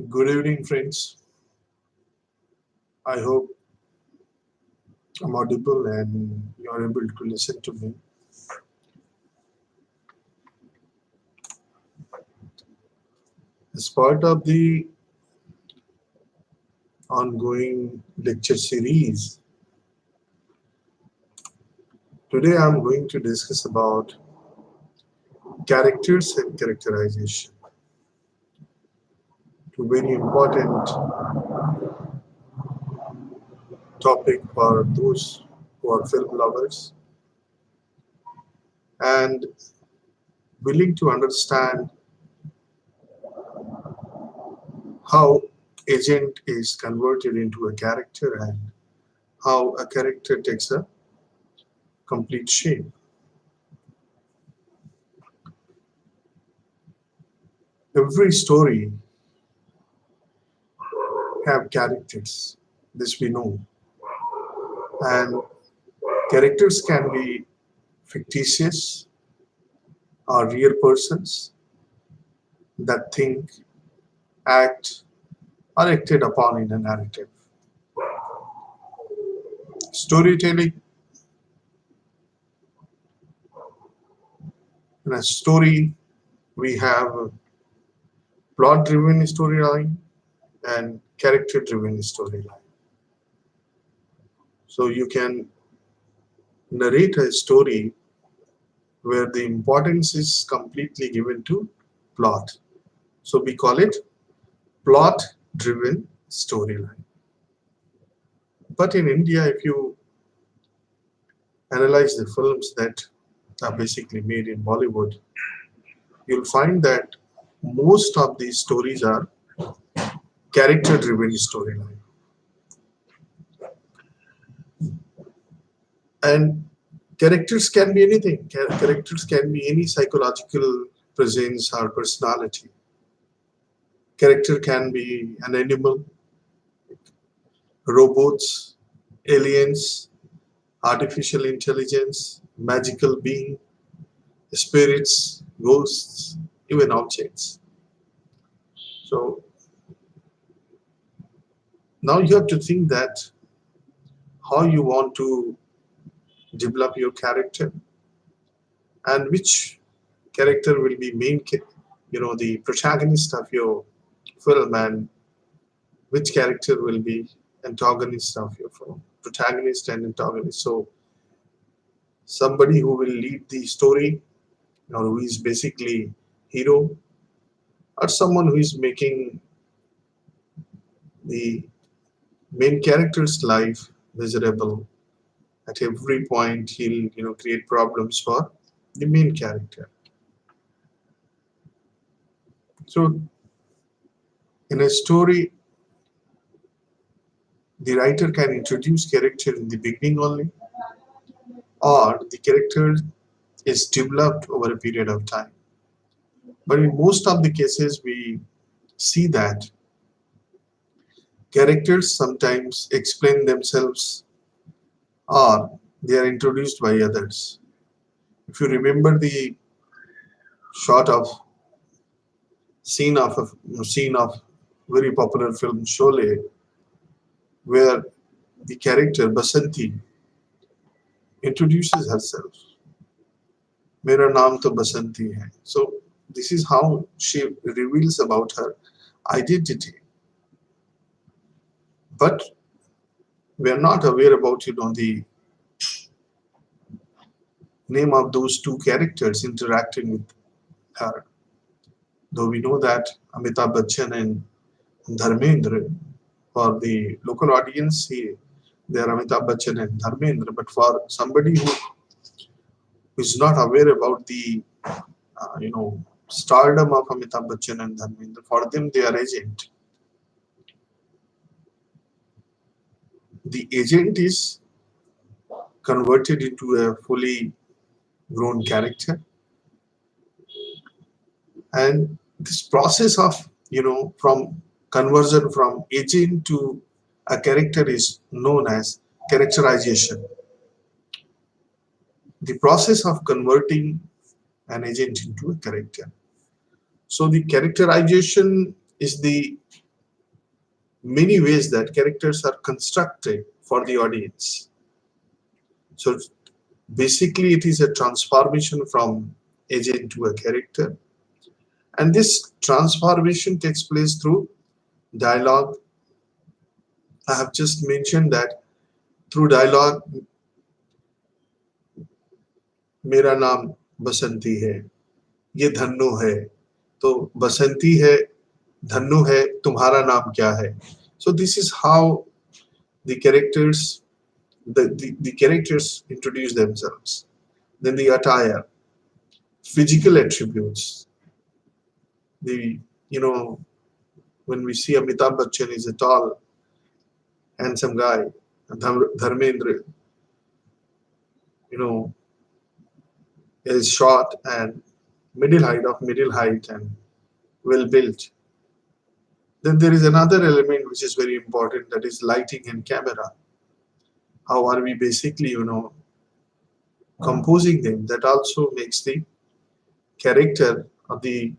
Good evening, friends. I hope I'm audible and you're able to listen to me. As part of the ongoing lecture series, today I'm going to discuss about characters and characterization. Two very important topic for those who are film lovers and willing to understand how agent is converted into a character and how a character takes a complete shape. Every story have characters, this we know, and characters can be fictitious or real persons that think, act, or acted upon in a narrative. Storytelling, in a story we have plot driven storyline and character driven storyline. So you can narrate a story where the importance is completely given to plot. So we call it plot driven storyline. But in India, if you analyze the films that are basically made in Bollywood, you'll find that most of these stories are character driven storyline. And characters can be anything. Characters can be any psychological presence or personality. Character can be an animal, robots, aliens, artificial intelligence, magical being, spirits, ghosts, even objects. So now you have to think that how you want to develop your character and which character will be the protagonist of your film, and which character will be antagonist of your film, protagonist and antagonist. So somebody who will lead the story or who is basically hero, or someone who is making the main character's life miserable. At every point he'll create problems for the main character. So in a story, the writer can introduce character in the beginning only, or the character is developed over a period of time. But in most of the cases, we see that characters sometimes explain themselves or they are introduced by others. If you remember the shot of scene of very popular film Sholay, where the character Basanti introduces herself. मेरा नाम तो बसंती है. So this is how she reveals about her identity. But we are not aware about the name of those two characters interacting with her. Though we know that Amitabh Bachchan and Dharmendra, for the local audience, they are Amitabh Bachchan and Dharmendra. But for somebody who is not aware about the stardom of Amitabh Bachchan and Dharmendra, for them they are agent. The agent is converted into a fully grown character, and this process of from conversion from agent to a character is known as characterization. The process of converting an agent into a character. So the characterization is the many ways that characters are constructed for the audience. So basically, it is a transformation from agent to a character, and this transformation takes place through dialogue. I have just mentioned that through dialogue, मेरा नाम बसंती है, ये धन्नो है, तो बसंती है, धन्नो है, तुम्हारा नाम क्या है? So this is how the characters the characters introduce themselves. Then the attire, physical attributes. The when we see Amitabh Bachchan is a tall, handsome guy. Dharmendra, you know, is short and middle height and well built. Then there is another element which is very important, that is lighting and camera. How are we basically, composing them? That also makes the character of the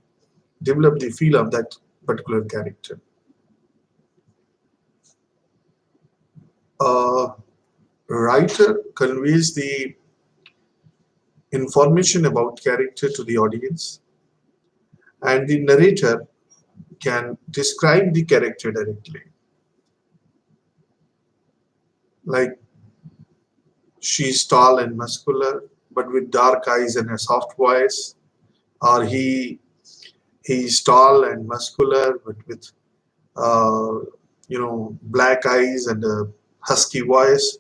develop the feel of that particular character. A writer conveys the information about character to the audience, and the narrator can describe the character directly. Like, she's tall and muscular, but with dark eyes and a soft voice, or he's tall and muscular, but with black eyes and a husky voice.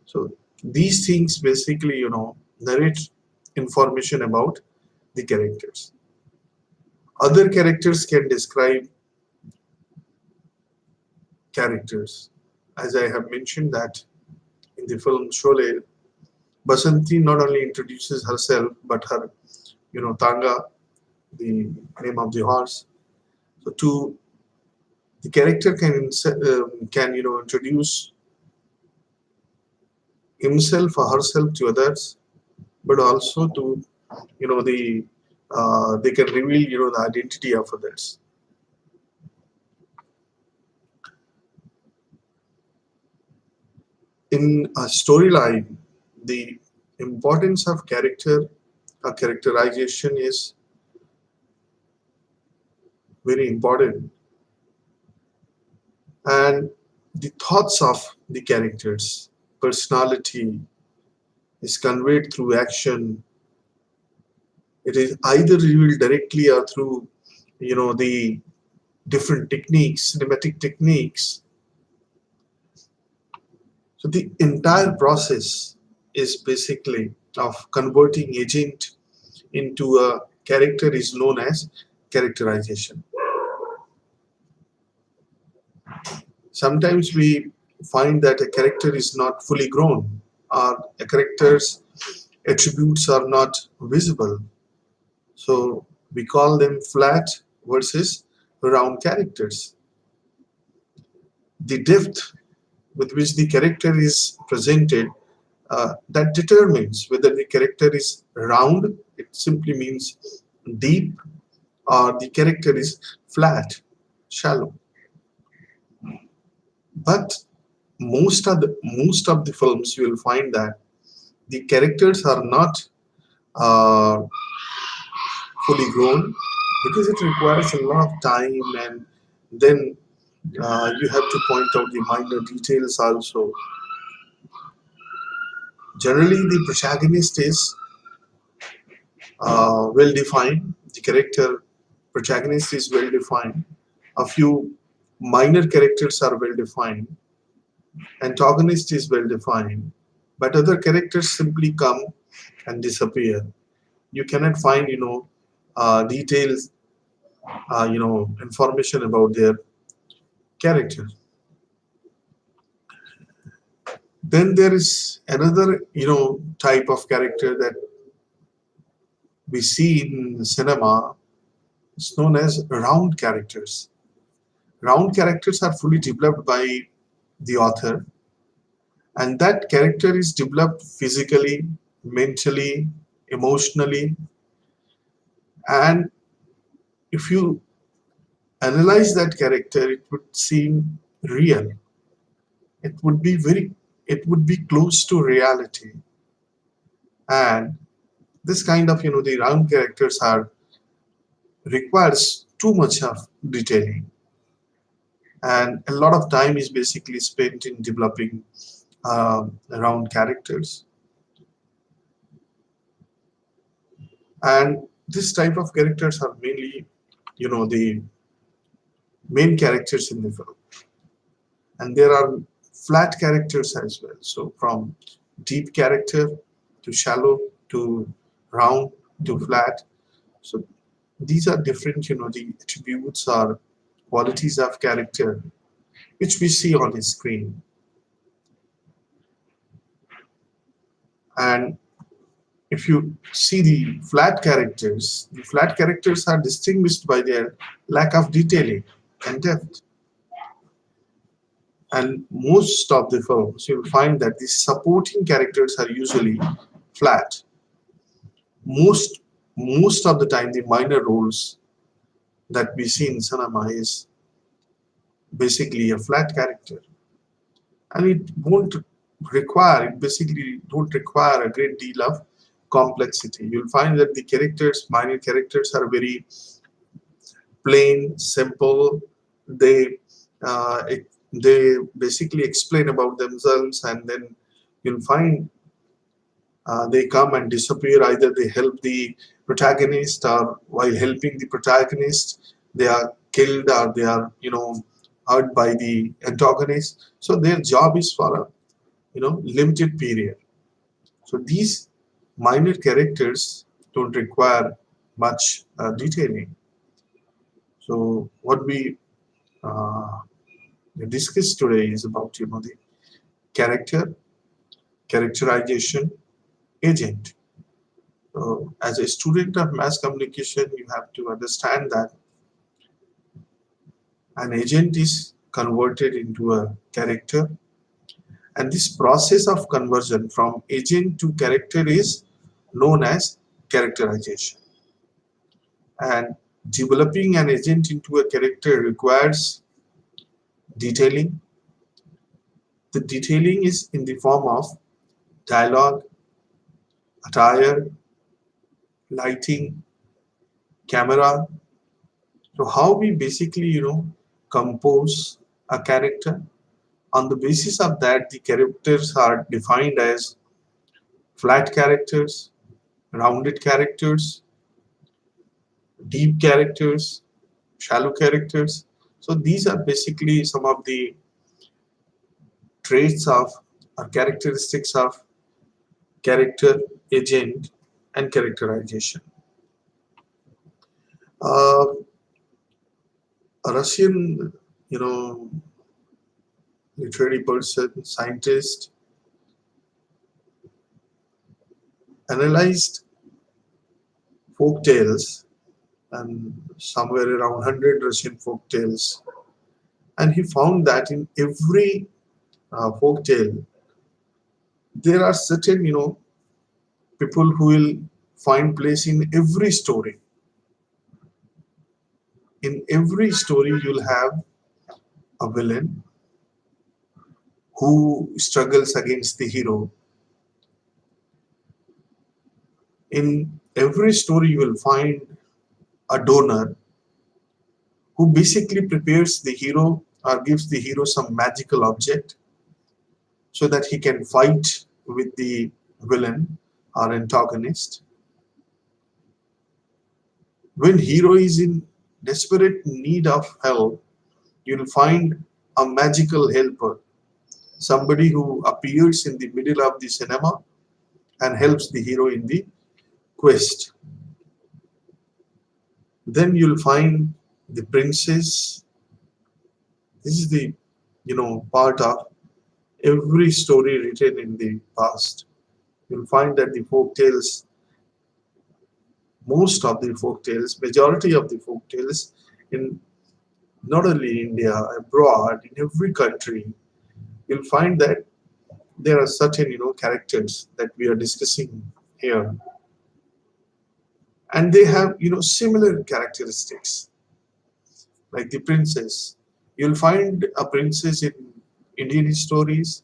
So these things basically, narrate information about the characters. Other characters can describe characters. As I have mentioned that in the film Sholay, Basanti not only introduces herself, but her, Tanga, the name of the horse. So the character can introduce himself or herself to others, but also to they can reveal the identity of others. In a storyline, the importance of character or characterization is very important, and the thoughts of the characters, personality, is conveyed through action. It is either revealed directly or through the different techniques, cinematic techniques. So the entire process is basically of converting agent into a character is known as characterization. Sometimes we find that a character is not fully grown, or a character's attributes are not visible. So we call them flat versus round characters. The depth with which the character is presented, that determines whether the character is round, it simply means deep, or the character is flat, shallow. But most of the films you will find that the characters are not uh, fully grown, because it requires a lot of time, and then you have to point out the minor details also. Generally, the protagonist is well defined, the character protagonist is well defined, a few minor characters are well defined, antagonist is well defined, but other characters simply come and disappear. You cannot find details, information about their character. Then there is another type of character that we see in cinema. It's known as round characters. Round characters are fully developed by the author, and that character is developed physically, mentally, emotionally, and if you analyze that character, it would seem real. It would be very, it would be close to reality. And this kind of, the round characters are requires too much of detailing, and a lot of time is basically spent in developing round characters. And this type of characters are mainly, the main characters in the film. And there are flat characters as well. So from deep character to shallow to round to flat. So these are different, the attributes or qualities of character which we see on the screen. And if you see the flat characters are distinguished by their lack of detailing and depth. And most of the films, you'll find that the supporting characters are usually flat. Most most of the time, the minor roles that we see in cinema is basically a flat character, and it basically don't require a great deal of complexity. You'll find that the characters, minor characters, are very plain, simple. They they basically explain about themselves, and then you'll find they come and disappear. Either they help the protagonist, or while helping the protagonist, they are killed, or they are, hurt by the antagonist. So their job is for a, limited period. So these minor characters don't require much detailing. So what we uh, discuss today is about, the character, characterization, agent. So as a student of mass communication, you have to understand that an agent is converted into a character, and this process of conversion from agent to character is known as characterization. And developing an agent into a character requires detailing. The detailing is in the form of dialogue, attire, lighting, camera. So how we basically, compose a character. On the basis of that, the characters are defined as flat characters, rounded characters, deep characters, shallow characters. So these are basically some of the traits of or characteristics of character, agent, and characterization. Uh, a Russian, you know, literary person, scientist, analyzed folk tales, and somewhere around 100 Russian folk tales, and he found that in every folk tale there are certain, people who will find place in every story. In every story you'll have a villain who struggles against the hero. In every story you will find a donor who basically prepares the hero or gives the hero some magical object so that he can fight with the villain or antagonist. When hero is in desperate need of help, you'll find a magical helper, somebody who appears in the middle of the cinema and helps the hero in the quest. Then you'll find the princess. This is the, part of every story written in the past. You'll find that the folk tales, most of the folk tales, majority of the folk tales in not only India, abroad, in every country, you'll find that there are certain, characters that we are discussing here, and they have, similar characteristics. Like the princess You'll find a princess in Indian stories.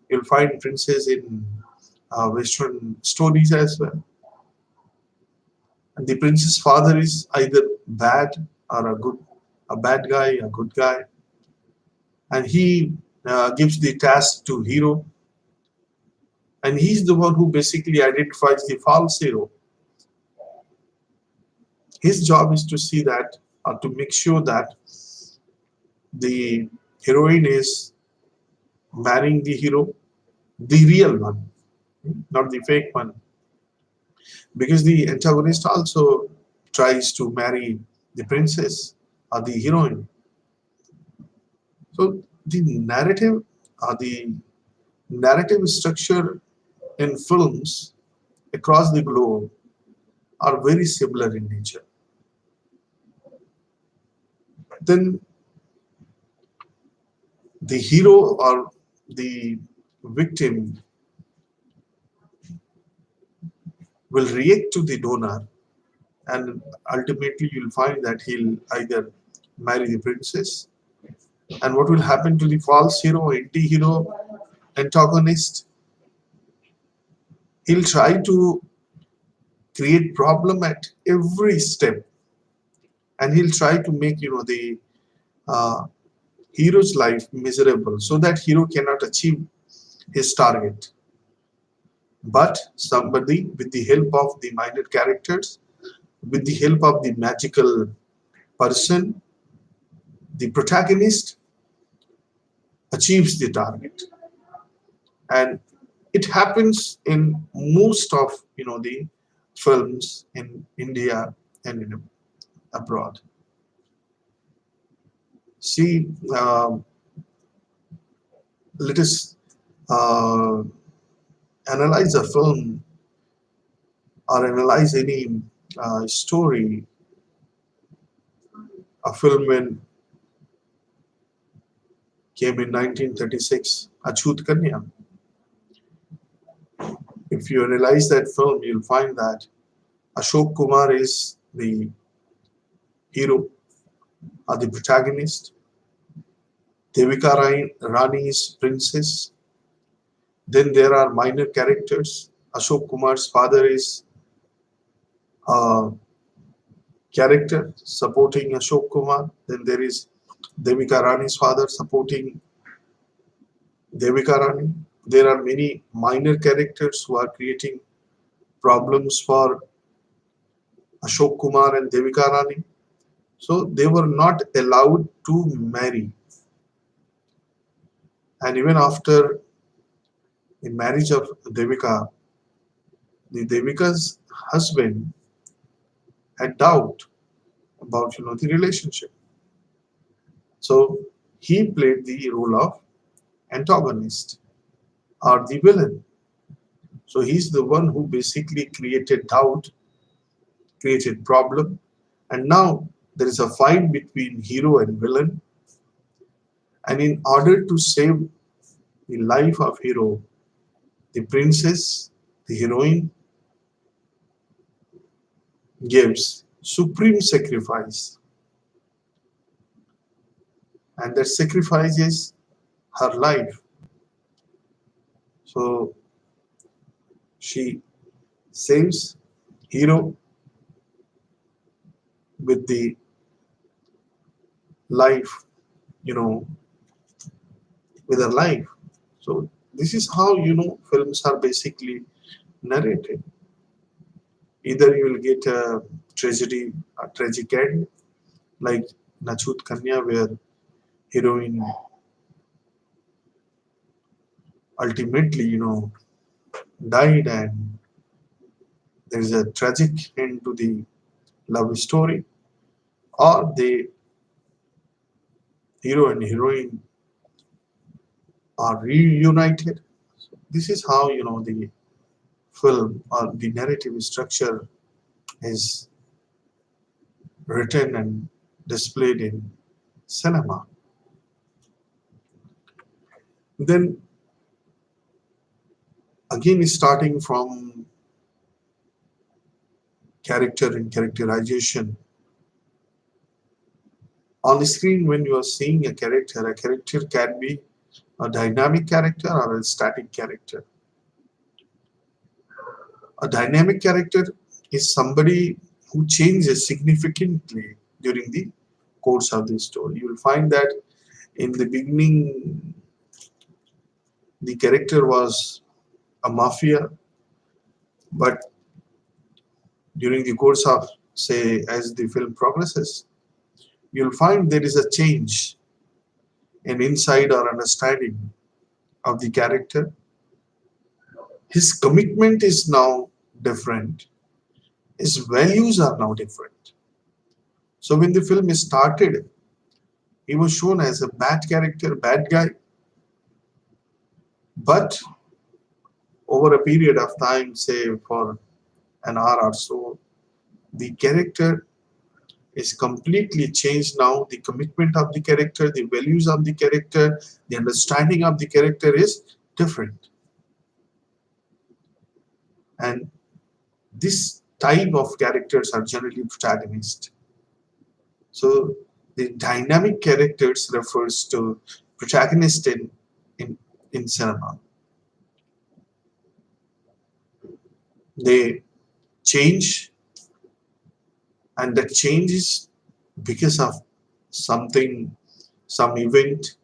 You'll find princess in Western stories as well. And the prince's father is either bad or a bad guy, a good guy, and he gives the task to hero, and he's the one who basically identifies the false hero. His job is to see that, or to make sure that the heroine is marrying the hero, the real one, not the fake one, because the antagonist also tries to marry the princess or the heroine. So the narrative structure in films across the globe are very similar in nature. Then the hero or the victim will react to the donor, and ultimately you'll find that he'll either marry the princess. And what will happen to the false hero, anti-hero, antagonist? He'll try to create problem at every step, and he'll try to make the uh, hero's life miserable so that hero cannot achieve his target. But somebody, with the help of the minor characters, with the help of the magical person, the protagonist achieves the target. And it happens in most of the films in India and in abroad. See, let us uh, analyze a film or analyze any story. A film when came in 1936, Achut Kanya. If you analyze that film, you'll find that Ashok Kumar is the hero or the protagonist. Devika Rani is princess. Then there are minor characters. Ashok Kumar's father is a character supporting Ashok Kumar. Then there is Devika Rani's father supporting Devika Rani. There are many minor characters who are creating problems for Ashok Kumar and Devika Rani. So they were not allowed to marry. And even after the marriage of Devika, the Devika's husband had doubt about the relationship. So he played the role of antagonist or the villain. So he's the one who basically created doubt, created problem, and now there is a fight between hero and villain. And in order to save the life of hero, the princess, the heroine, gives supreme sacrifice, and that sacrifice is her life. So she saves hero with the life, you know, with her life. So this is how films are basically narrated. Either you will get a tragic end, like Nachut Kanya, where heroine ultimately, died, and there is a tragic end to the love story, or the hero and heroine are reunited. So this is how the film or the narrative structure is written and displayed in cinema. Then again, starting from character and characterization, On the screen, when you are seeing a character can be a dynamic character or a static character. A dynamic character is somebody who changes significantly during the course of the story. You will find that in the beginning, the character was a mafia, but during the course of, say, as the film progresses, you'll find there is a change in insight or understanding of the character. His commitment is now different. His values are now different. So when the film started, he was shown as a bad character, bad guy, but over a period of time, say for an hour or so, the character is completely changed now. The commitment of the character, the values of the character, the understanding of the character is different. And this type of characters are generally protagonists. So the dynamic characters refers to protagonist in, in cinema. They change, and that change is because of something, some event,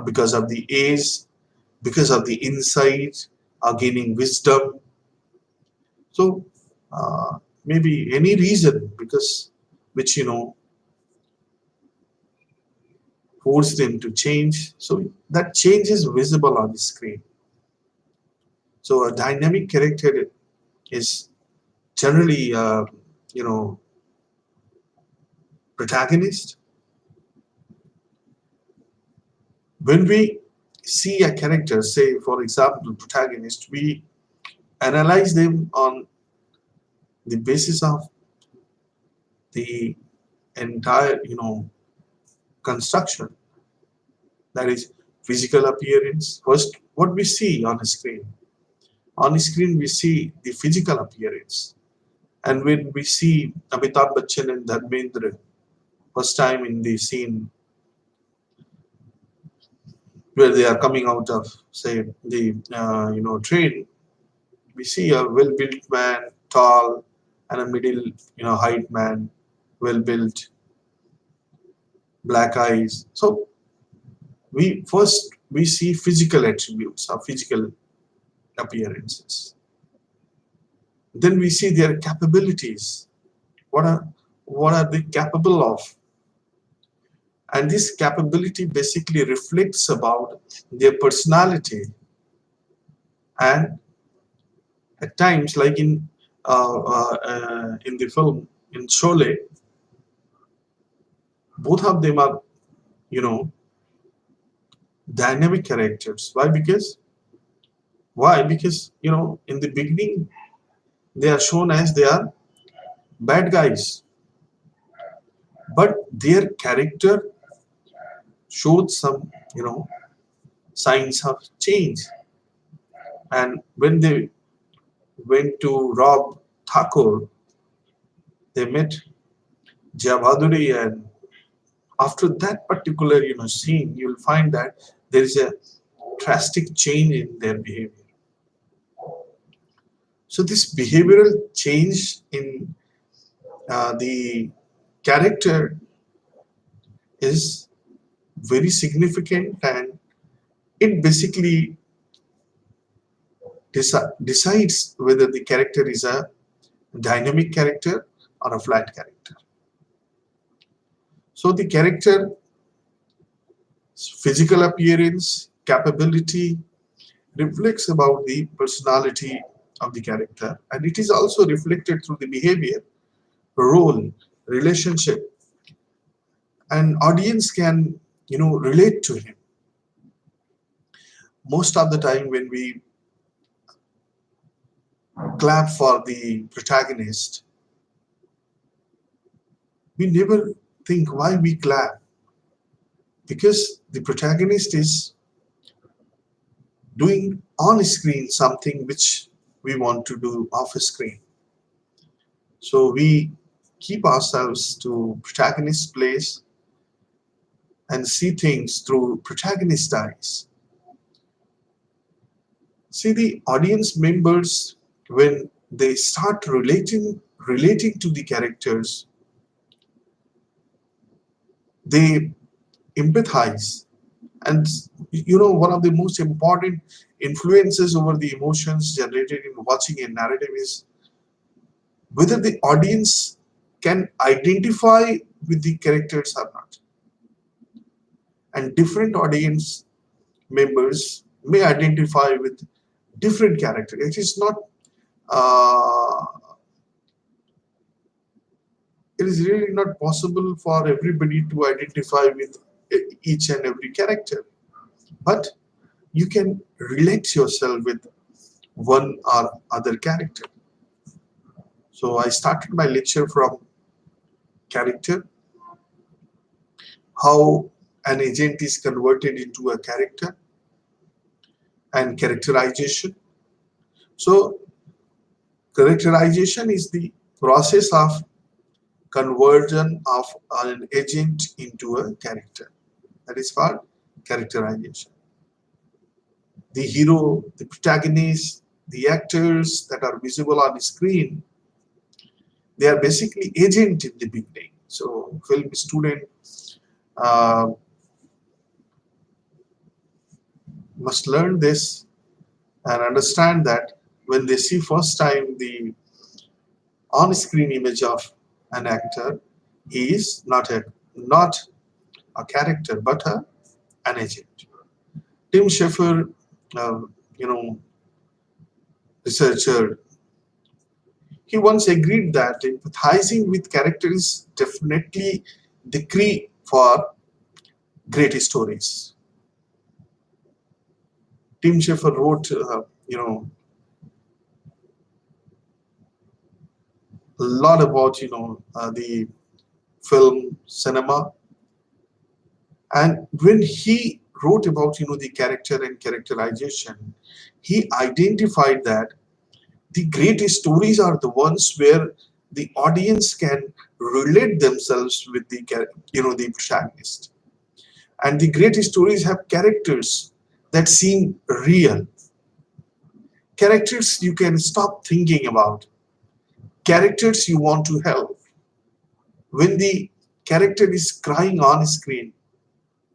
because of the age, because of the insight, or gaining wisdom. So maybe any reason because which force them to change. So that change is visible on the screen. So a dynamic character is generally you know protagonist. When we see a character, say for example protagonist, we analyze them on the basis of the entire construction, that is physical appearance. First, what we see on the screen. On the screen, we see the physical appearance. And when we see Amitabh Bachchan and Dharmendra first time in the scene where they are coming out of, say, the train, we see a well-built man, tall, and a middle height man, well-built, black eyes. So we see physical attributes or physical appearances. Then we see their capabilities. What are they capable of? And this capability basically reflects about their personality. And at times, like in the film in Sholay, both of them are you know dynamic characters. Why because in the beginning they are shown as they are bad guys, but their character showed some signs of change. And when they went to rob Thakur, they met Jia Bhaduri, and after that particular scene, you'll find that there is a drastic change in their behavior. So this behavioral change in the character is very significant, and it basically decides whether the character is a dynamic character or a flat character. So the character physical appearance, capability reflects about the personality of the character, and it is also reflected through the behavior, role, relationship, and audience can relate to him. Most of the time when we clap for the protagonist, we never think why we clap, because the protagonist is doing on screen something which we want to do off screen. So we keep ourselves to protagonist's place, and see things through protagonist eyes. See, the audience members, when they start relating to the characters, they empathize. And one of the most important influences over the emotions generated in watching a narrative is whether the audience can identify with the characters or not. And different audience members may identify with different characters. It is not uh, it is really not possible for everybody to identify with each and every character, but you can relate yourself with one or other character. So I started my lecture from character, how an agent is converted into a character, and characterization. So characterization is the process of conversion of an agent into a character. That is called characterization. The hero, the protagonist, the actors that are visible on the screen, they are basically agent in the beginning. So film student uh, must learn this and understand that when they see first time the on-screen image of an actor, he is not a character but an agent. Tim Schafer, uh, you know, researcher, he once agreed that empathizing with characters is definitely the key for great stories. Tim Schafer wrote, a lot about the film cinema, and when he wrote about the character and characterization, he identified that the great stories are the ones where the audience can relate themselves with the protagonist, and the great stories have characters that seem real, characters you can stop thinking about, characters you want to help. When the character is crying on screen,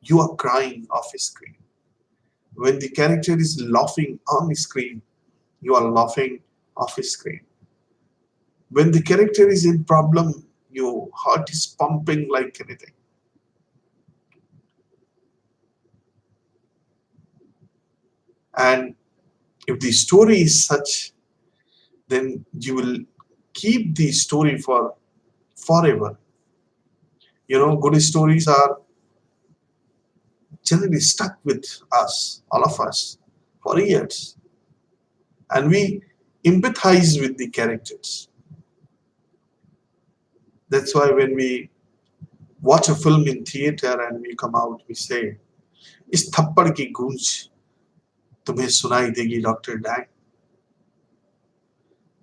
you are crying off screen. When the character is laughing on screen, you are laughing off screen. When the character is in problem, your heart is pumping like anything. And if the story is such, then you will keep the story for forever. Good stories are generally stuck with us, all of us, for years. And we empathize with the characters. That's why when we watch a film in theater and we come out, we say, इस थप्पड़ की गूंज तुम्हें सुनाई देगी doctor dang.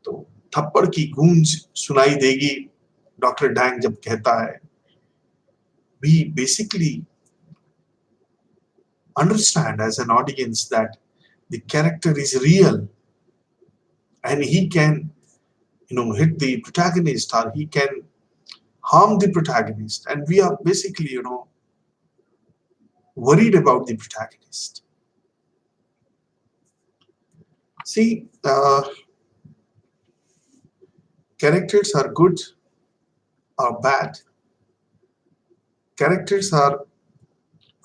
तो थप्पड़ की गूंज सुनाई देगी डॉक्टर डैंग जब कहता है, we basically understand as an audience that the character is real and he can hit the protagonist or he can harm the protagonist, and we are basically worried about the protagonist. See, characters are good or bad, characters are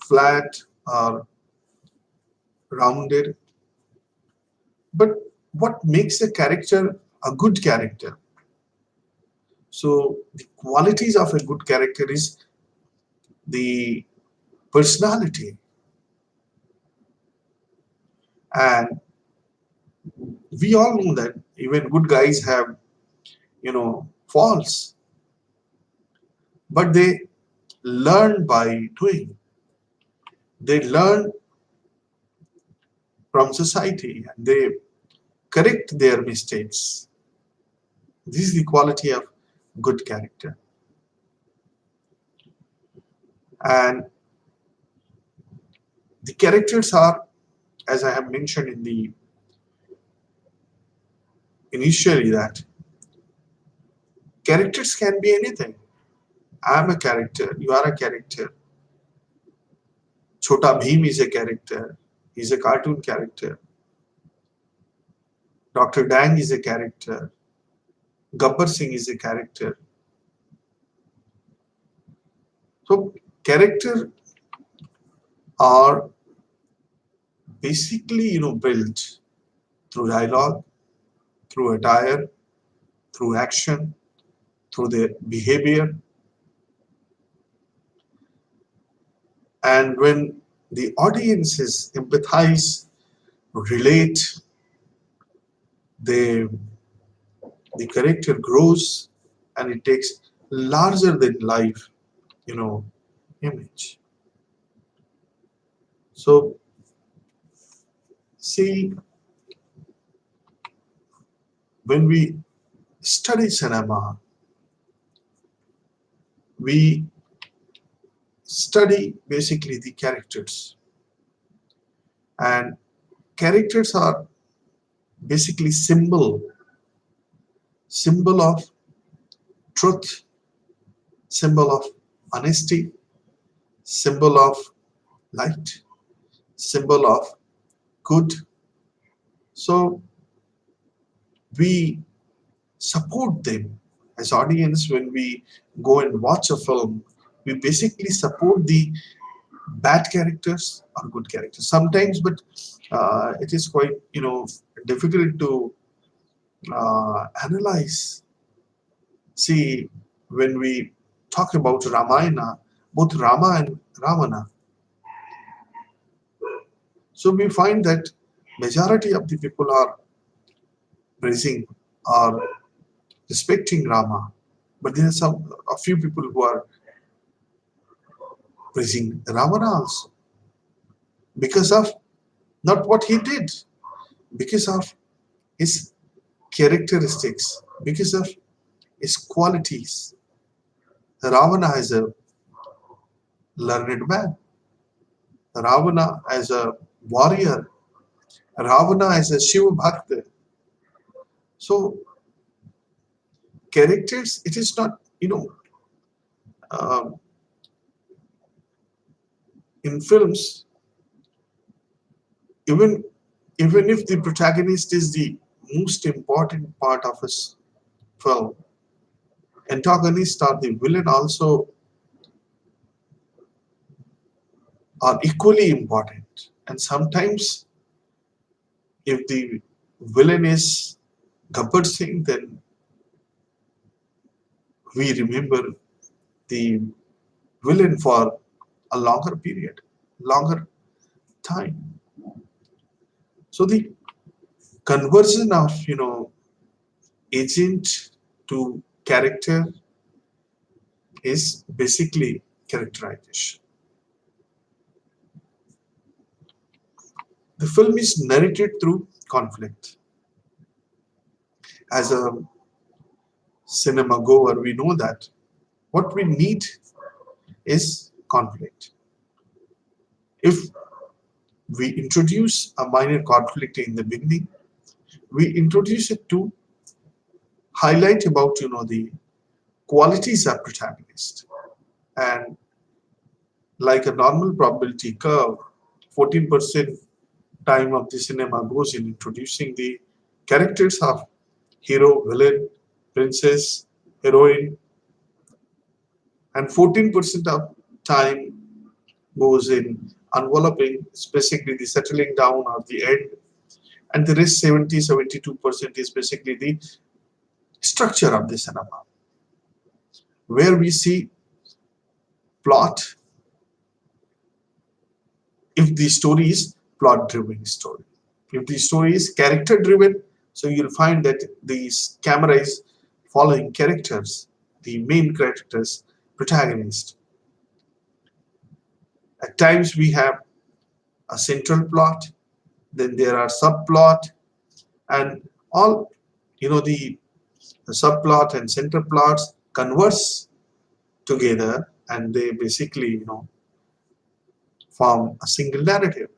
flat or rounded, but what makes a character a good character? So the qualities of a good character is the personality, and we all know that even good guys have faults, but they learn by doing. They learn from society and they correct their mistakes. This is the quality of good character. And The characters are, as I have mentioned in the initially, that characters can be anything. I am a character, you are a character. Chota Bheem is a character, he's a cartoon character. Dr. Dang is a character, Gabbar Singh is a character. So character are basically, built through dialogue, through attire, through action, through their behavior. And when the audiences empathize, relate, they, the character grows and it takes larger than life, you know, image. So see, when we study cinema, we study basically the characters, and characters are basically symbol of truth, symbol of honesty, symbol of light, symbol of good. So we support them as audience. When we go and watch a film, we basically support the bad characters or good characters sometimes, but it is quite difficult to analyze. See, when we talk about Ramayana, both Rama and Ravana, so we find that majority of the people are praising or respecting Rama, but there are a few people who are praising Ravana also because of not what he did, because of his characteristics, because of his qualities. Ravana is a learned man. Ravana as a warrior. Ravana as a Shiva Bhakta. So characters, it is not, um, in films, even if the protagonist is the most important part of a film, antagonist or the villain also are equally important. And sometimes if the villain is Gabbar Singh, then we remember the villain for a longer period, longer time. So the conversion of agent to character is basically characterization. The film is narrated through conflict. As a cinema goer, we know that what we need is conflict. If we introduce a minor conflict in the beginning, we introduce it to highlight about the qualities of protagonist. And like a normal probability curve, 14% time of the cinema goes in introducing the characters of hero, villain, princess, heroine, and 14% of time goes in enveloping, specifically the settling down of the end, and the rest 72% is basically the structure of the cinema, where we see plot. If the story is plot driven story, if the story is character driven, so you'll find that the camera is following characters, the main characters, protagonist. At times we have a central plot, then there are subplot, and all the subplot and center plots converse together, and they basically form a single narrative.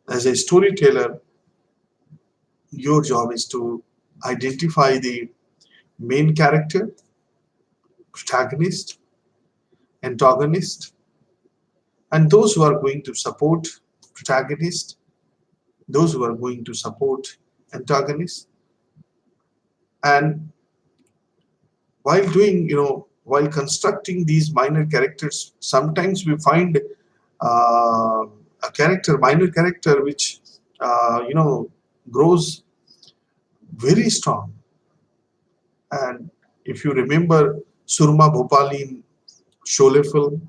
As a storyteller, your job is to identify the main character, protagonist, antagonist, and those who are going to support protagonist, those who are going to support antagonist. And while doing, while constructing these minor characters, sometimes we find a minor character, which grows very strong. And if you remember Surma Bhopali in Sholay film,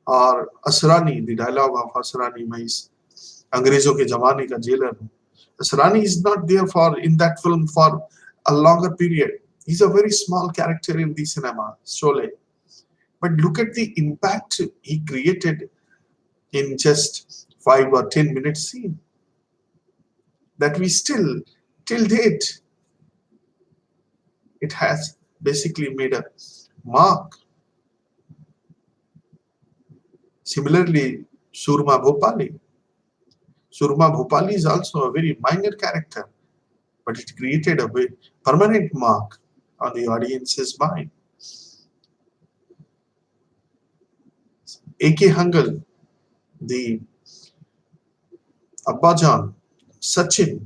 और Asrani, the dialogue of Asrani, मैं इस अंग्रेजों के जमाने का jailer हूँ. Asrani is not there for in that film for a longer period. He's a very small character in the cinema, Sholay. But look at the impact he created in just 5 or 10 minute scene that we still, till date, it has basically made a mark. Similarly, Surma Bhopali. Surma Bhopali is also a very minor character, but it created a very permanent mark on the audience's mind. A.K. Hangal, the Abbajan, Sachin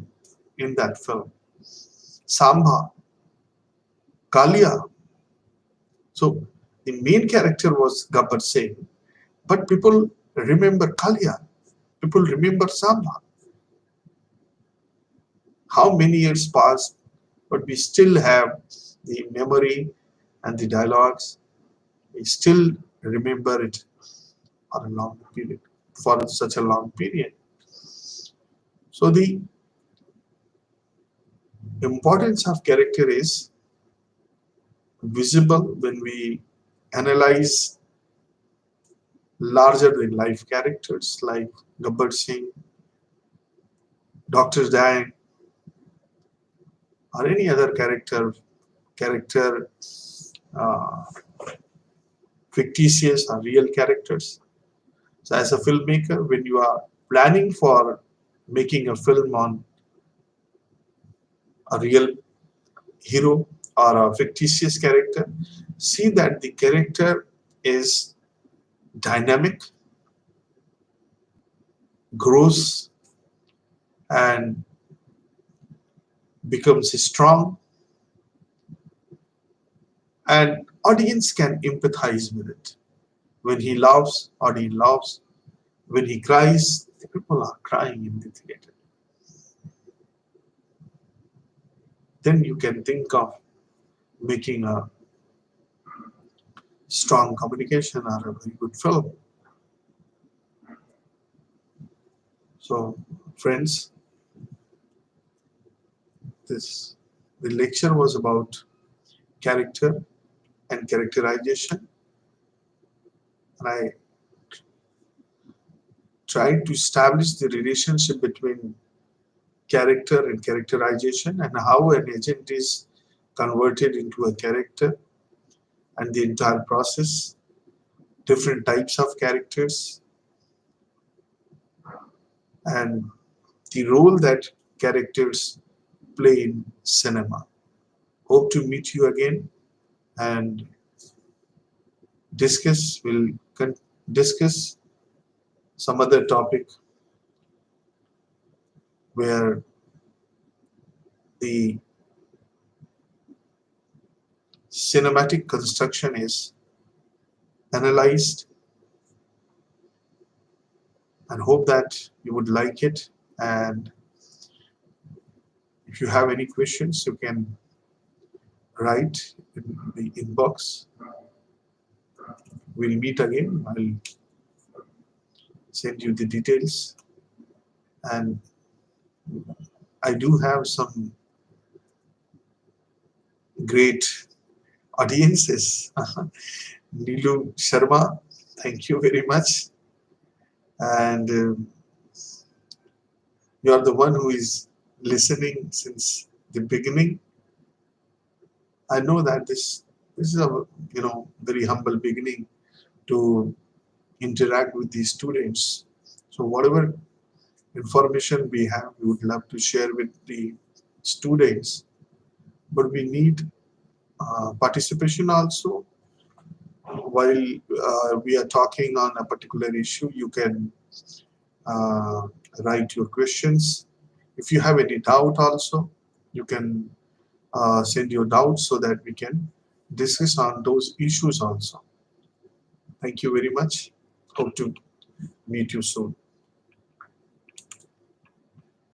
in that film, Samba, Kalia. So the main character was Gabbar Singh, but people remember Kalia, people remember Samba. How many years passed, but we still have the memory and the dialogues. We still remember it for a long period, for such a long period. So the importance of character is visible when we analyze larger than life characters like Gabbar Singh, Dr. Dan, or any other character uh, fictitious or real characters. So as a filmmaker, when you are planning for making a film on a real hero or a fictitious character, see that the character is dynamic, grows, and becomes strong, and audience can empathize with it. When he laughs, audience laughs. When he cries, the people are crying in the theater. Then you can think of making a strong communication or a very good film. So, friends, the lecture was about character and characterization, and I tried to establish the relationship between character and characterization and how an agent is converted into a character and the entire process, different types of characters, and the role that characters play in cinema. Hope to meet you again and we'll discuss some other topic where the cinematic construction is analyzed, and hope that you would like it. And if you have any questions, you can write in the inbox. We'll meet again. I'll send you the details, and I do have some great audiences. Nilu Sharma, thank you very much. And you are the one who is listening since the beginning. I know that this This is a very humble beginning to interact with these students. So whatever information we have, we would love to share with the students, but we need participation also. While we are talking on a particular issue, you can uh, write your questions. If you have any doubt also, you can send your doubts so that we can discuss on those issues also. Thank you very much. Hope to meet you soon.